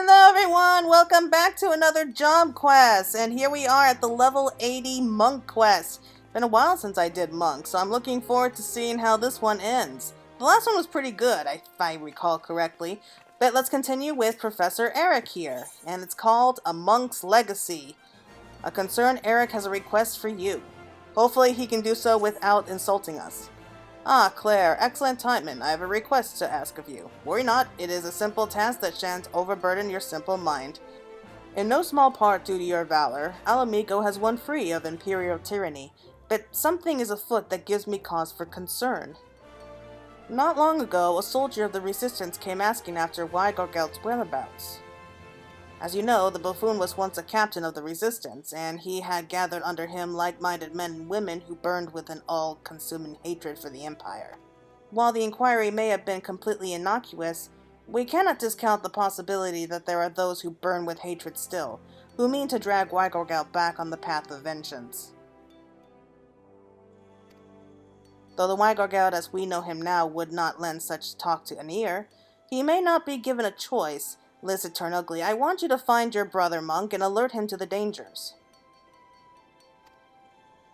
Hello everyone, welcome back to another job quest, and here we are at the level 80 monk quest. Been a while since I did monk, so I'm looking forward to seeing how this one ends. The last one was pretty good, if I recall correctly, but let's continue with Professor Eric here, and it's called A Monk's Legacy. A concerned Eric has a request for you. Hopefully he can do so without insulting us. Ah, Claire, excellent timing. I have a request to ask of you. Worry not, it is a simple task that shan't overburden your simple mind. In no small part due to your valor, Alamigo has won free of imperial tyranny, but something is afoot that gives me cause for concern. Not long ago, a soldier of the Resistance came asking after Wygorgelt's whereabouts. As you know, the buffoon was once a captain of the Resistance, and he had gathered under him like-minded men and women who burned with an all-consuming hatred for the Empire. While the inquiry may have been completely innocuous, we cannot discount the possibility that there are those who burn with hatred still, who mean to drag Wygorgelt back on the path of vengeance. Though the Wygorgelt as we know him now would not lend such talk to an ear, he may not be given a choice. Listen, Turn Ugly, I want you to find your brother monk and alert him to the dangers.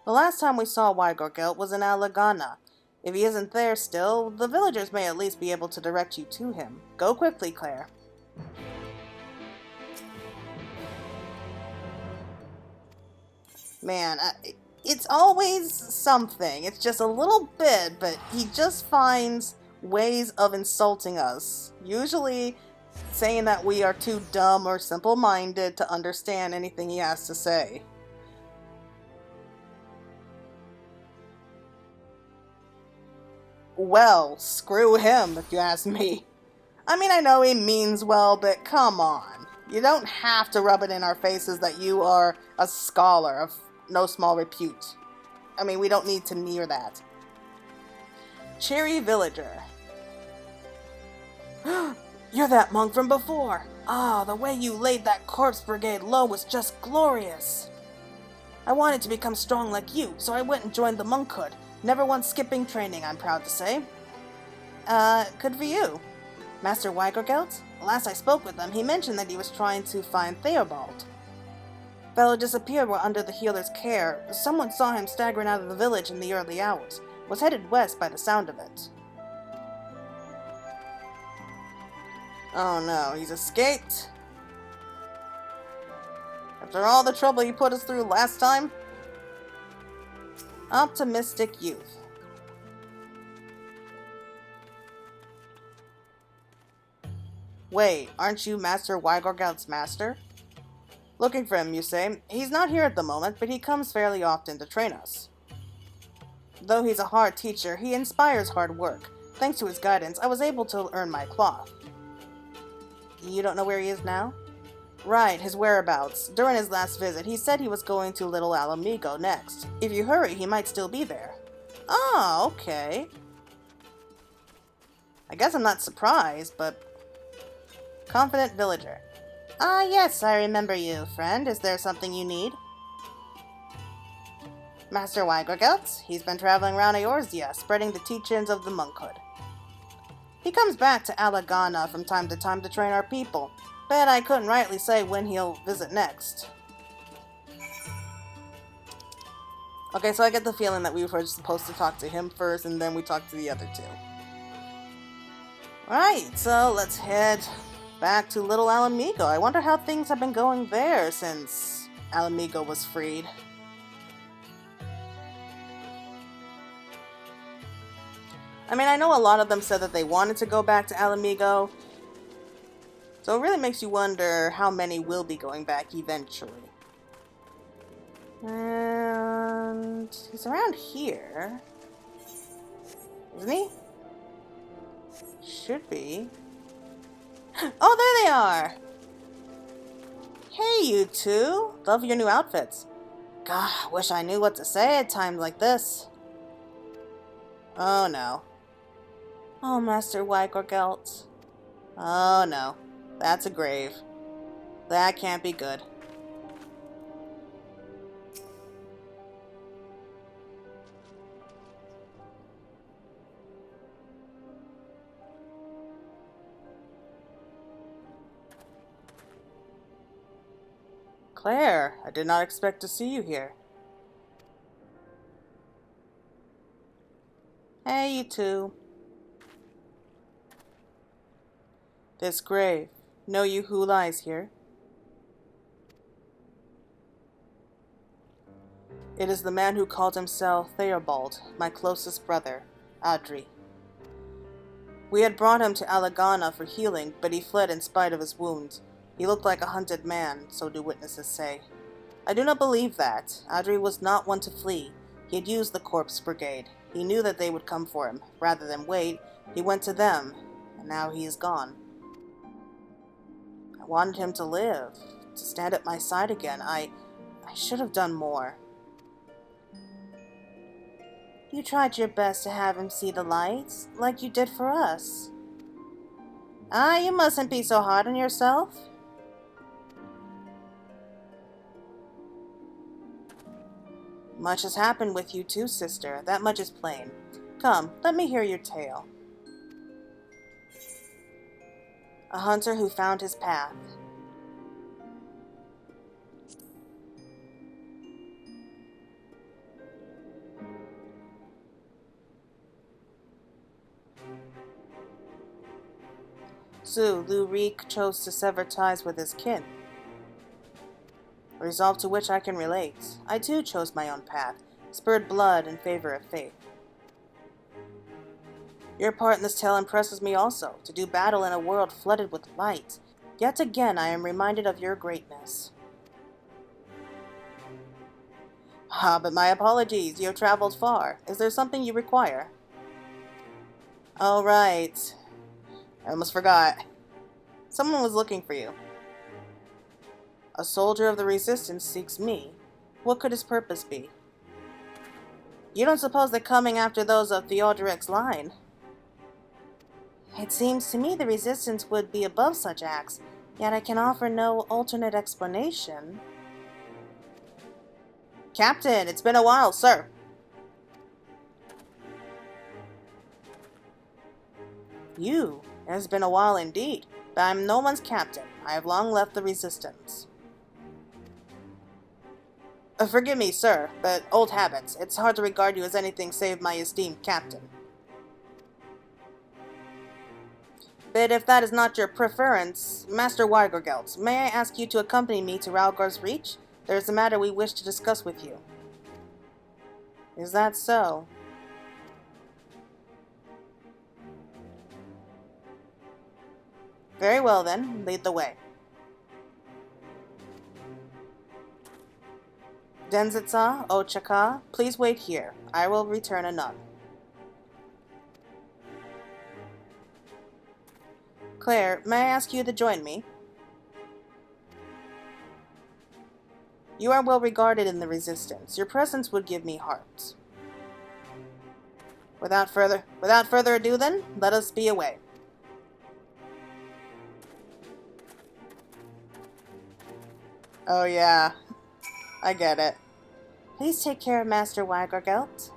The last time we saw Wygorgelt was in Alagana. If he isn't there still, the villagers may at least be able to direct you to him. Go quickly, Claire. Man, it's always something. It's just a little bit, but he just finds ways of insulting us. Usually saying that we are too dumb or simple-minded to understand anything he has to say. Well, screw him, if you ask me. I mean, I know he means well, but come on. You don't have to rub it in our faces that you are a scholar of no small repute. I mean, we don't need to near that. Cheery villager. You're that monk from before. Ah, the way you laid that corpse brigade low was just glorious. I wanted to become strong like you, so I went and joined the monkhood. Never once skipping training, I'm proud to say. Good for you. Master Wygorgelt? Last I spoke with him, he mentioned that he was trying to find Theobald. Fellow disappeared while under the healer's care. Someone saw him staggering out of the village in the early hours. Was headed west by the sound of it. Oh no, he's escaped? After all the trouble you put us through last time? Optimistic youth. Wait, aren't you Master Wygorgelt's master? Looking for him, you say? He's not here at the moment, but he comes fairly often to train us. Though he's a hard teacher, he inspires hard work. Thanks to his guidance, I was able to earn my cloth. You don't know where he is now? Right, his whereabouts. During his last visit, he said he was going to Little Alamigo next. If you hurry, he might still be there. Oh, okay. I guess I'm not surprised, but... Confident villager. Ah, yes, I remember you, friend. Is there something you need? Master Wygorgelt? He's been traveling around Eorzea, spreading the teachings of the monkhood. He comes back to Alagana from time to time to train our people, but I couldn't rightly say when he'll visit next. Okay, so I get the feeling that we were supposed to talk to him first, and then we talked to the other two. Alright, so let's head back to Little Alamigo. I wonder how things have been going there since Alamigo was freed. I mean, I know a lot of them said that they wanted to go back to Alamigo, so it really makes you wonder how many will be going back eventually. And he's around here, isn't he? Should be. Oh, there they are! Hey, you two! Love your new outfits. God, wish I knew what to say at times like this. Oh no. Oh, Master Wygorgelt. Oh no. That's a grave. That can't be good. Claire, I did not expect to see you here. Hey, you two. This grave, know you who lies here? It is the man who called himself Theobald, my closest brother, Adri. We had brought him to Alagana for healing, but he fled in spite of his wounds. He looked like a hunted man, so do witnesses say. I do not believe that. Adri was not one to flee. He had used the corpse brigade. He knew that they would come for him. Rather than wait, he went to them, and now he is gone. I wanted him to live, to stand at my side again. I should have done more. You tried your best to have him see the lights, like you did for us. You mustn't be so hard on yourself. Much has happened with you too, sister. That much is plain. Come, let me hear your tale. A hunter who found his path. So, Lu Reek chose to sever ties with his kin. A resolve to which I can relate. I too chose my own path, spurred blood in favor of faith. Your part in this tale impresses me also, to do battle in a world flooded with light. Yet again I am reminded of your greatness. But my apologies, you have traveled far. Is there something you require? Oh, right. I almost forgot. Someone was looking for you. A soldier of the Resistance seeks me. What could his purpose be? You don't suppose they're coming after those of Theodoric's line? It seems to me the Resistance would be above such acts, yet I can offer no alternate explanation. Captain, it's been a while, sir. You? It has been a while indeed, but I am no one's captain. I have long left the Resistance. Forgive me, sir, but old habits. It's hard to regard you as anything save my esteemed captain. But if that is not your preference, Master Weigergelt, may I ask you to accompany me to Ralgar's Reach? There is a matter we wish to discuss with you. Is that so? Very well then, lead the way. Denzitsa, Ochaka, please wait here. I will return anon. Claire, may I ask you to join me? You are well regarded in the Resistance. Your presence would give me heart. Without further ado then, let us be away. Oh yeah, I get it. Please take care of Master Weigergelt.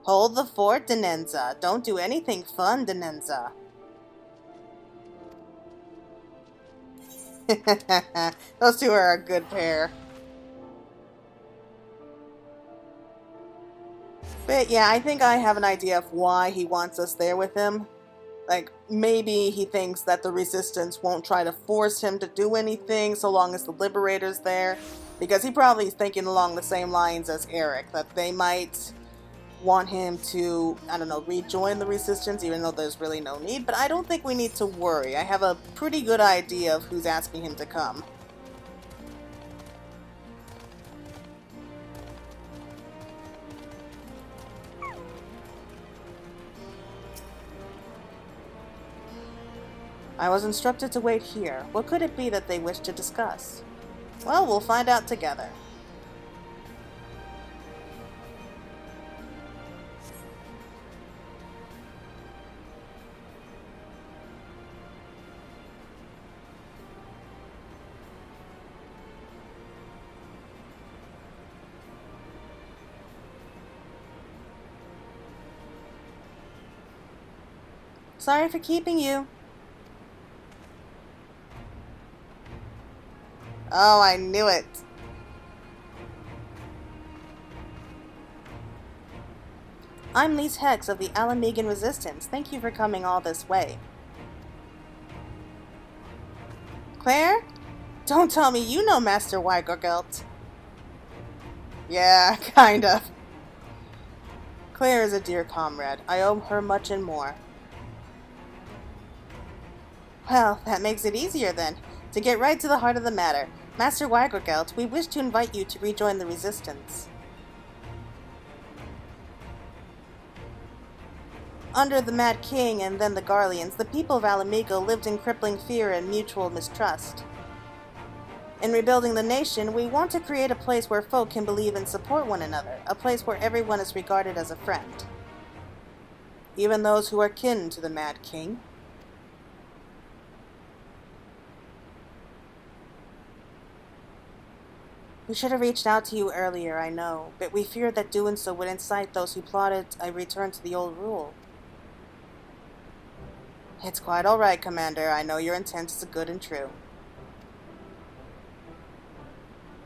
Hold the fort, Denenza. Don't do anything fun, Denenza. Those two are a good pair. But yeah, I think I have an idea of why he wants us there with him. Like, maybe he thinks that the Resistance won't try to force him to do anything so long as the Liberator's there. Because he probably is thinking along the same lines as Eric, that they might want him to, I don't know, rejoin the Resistance, even though there's really no need. But I don't think we need to worry. I have a pretty good idea of who's asking him to come. I was instructed to wait here. What could it be that they wish to discuss? Well, we'll find out together. Sorry for keeping you. Oh, I knew it. I'm Lise Hex of the Alamegan Resistance. Thank you for coming all this way. Claire? Don't tell me you know Master Weigergelt. Yeah, kind of. Claire is a dear comrade. I owe her much and more. Well, that makes it easier then. To get right to the heart of the matter, Master Weigergelt, we wish to invite you to rejoin the Resistance. Under the Mad King and then the Garleans, the people of Alamigo lived in crippling fear and mutual mistrust. In rebuilding the nation, we want to create a place where folk can believe and support one another, a place where everyone is regarded as a friend. Even those who are kin to the Mad King. We should have reached out to you earlier, I know, but we feared that doing so would incite those who plotted a return to the old rule. It's quite all right, Commander. I know your intent is good and true.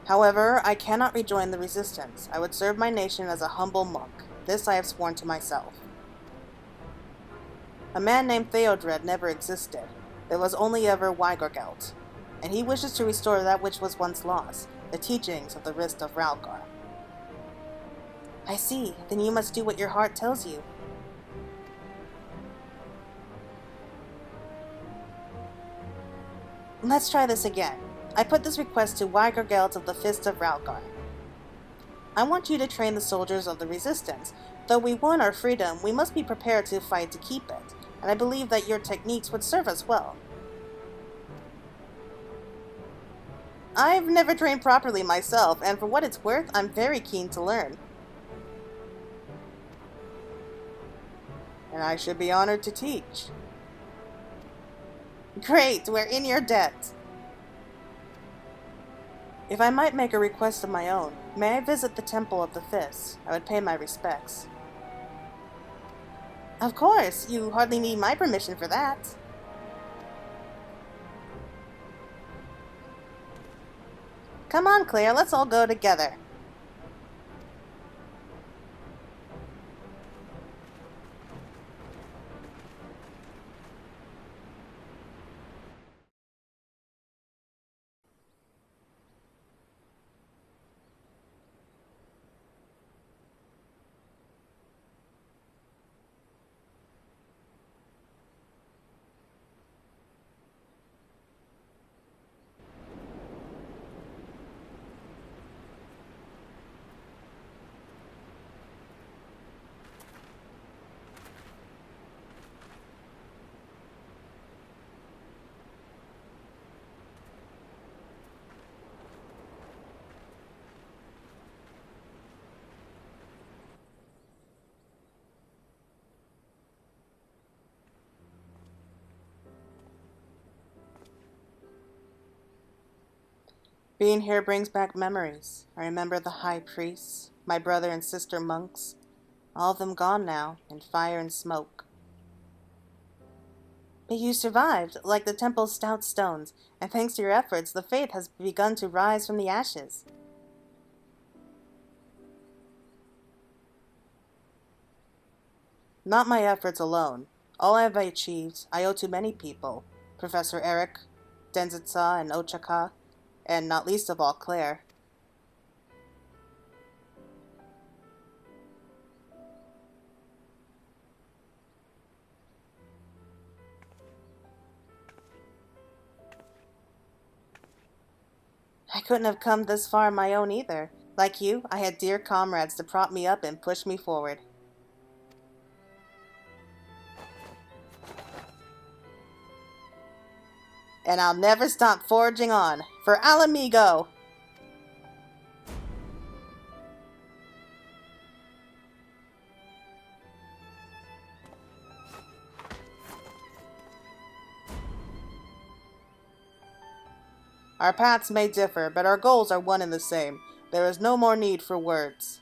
However, I cannot rejoin the Resistance. I would serve my nation as a humble monk. This I have sworn to myself. A man named Theodred never existed. There was only ever Weigergelt, and he wishes to restore that which was once lost, the teachings of the Wrist of Ralgar. I see. Then you must do what your heart tells you. Let's try this again. I put this request to Weigergelt of the Fist of Ralgar. I want you to train the soldiers of the Resistance. Though we won our freedom, we must be prepared to fight to keep it, and I believe that your techniques would serve us well. I've never trained properly myself, and for what it's worth, I'm very keen to learn. And I should be honored to teach. Great, we're in your debt. If I might make a request of my own, may I visit the Temple of the Fist? I would pay my respects. Of course, you hardly need my permission for that. Come on, Claire, let's all go together. Being here brings back memories. I remember the high priests, my brother and sister monks, all of them gone now, in fire and smoke. But you survived, like the temple's stout stones, and thanks to your efforts, the faith has begun to rise from the ashes. Not my efforts alone. All I have achieved, I owe to many people. Professor Eric, Denzitsa, and Ochaka, and not least of all, Claire. I couldn't have come this far on my own either. Like you, I had dear comrades to prop me up and push me forward. And I'll never stop forging on. For Alamigo! Our paths may differ, but our goals are one and the same. There is no more need for words.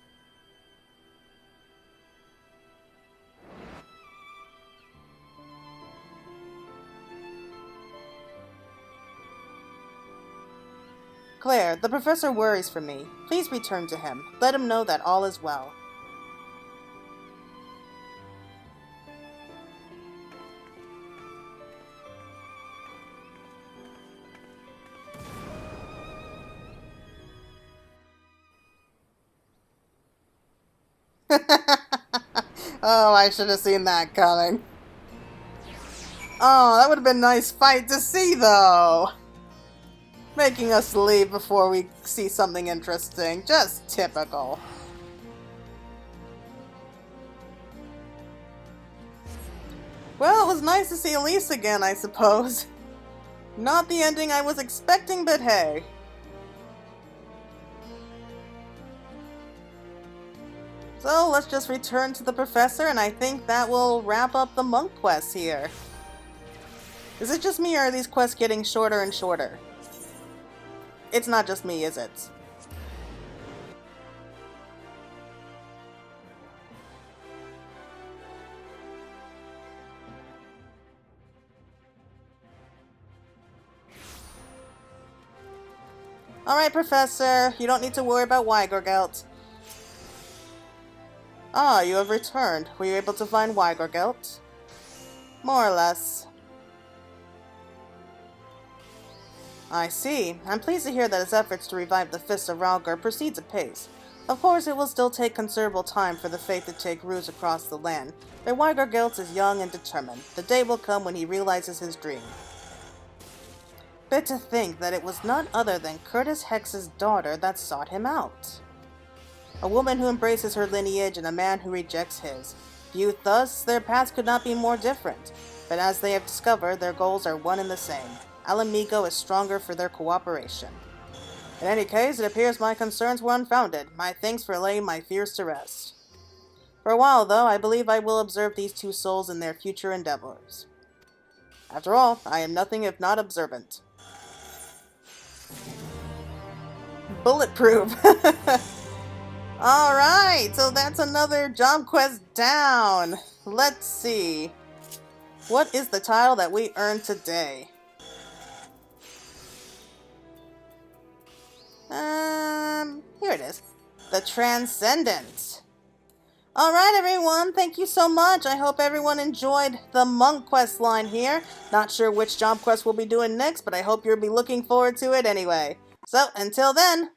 Claire, the professor worries for me. Please return to him. Let him know that all is well. Oh, I should have seen that coming. Oh, that would have been a nice fight to see, though. Making us leave before we see something interesting. Just typical. Well, it was nice to see Elise again, I suppose. Not the ending I was expecting, but hey. So, let's just return to the professor, and I think that will wrap up the monk quests here. Is it just me, or are these quests getting shorter and shorter? It's not just me, is it? Alright, Professor. You don't need to worry about Weigergelt. Ah, you have returned. Were you able to find Weigergelt? More or less. I see. I'm pleased to hear that his efforts to revive the Fist of Ralgar proceeds apace. Of course, it will still take considerable time for the faith to take roots across the land, but Weigergelt is young and determined. The day will come when he realizes his dream. But to think that it was none other than Curtis Hex's daughter that sought him out. A woman who embraces her lineage and a man who rejects his. Viewed thus, their paths could not be more different, but as they have discovered, their goals are one and the same. Alamigo is stronger for their cooperation. In any case, it appears my concerns were unfounded. My thanks for laying my fears to rest. For a while, though, I believe I will observe these two souls in their future endeavors. After all, I am nothing if not observant. Bulletproof! Alright, so that's another job quest down. Let's see. What is the title that we earned today? Here it is. The Transcendent. Alright everyone, thank you so much. I hope everyone enjoyed the monk quest line here. Not sure which job quest we'll be doing next, but I hope you'll be looking forward to it anyway. So, until then,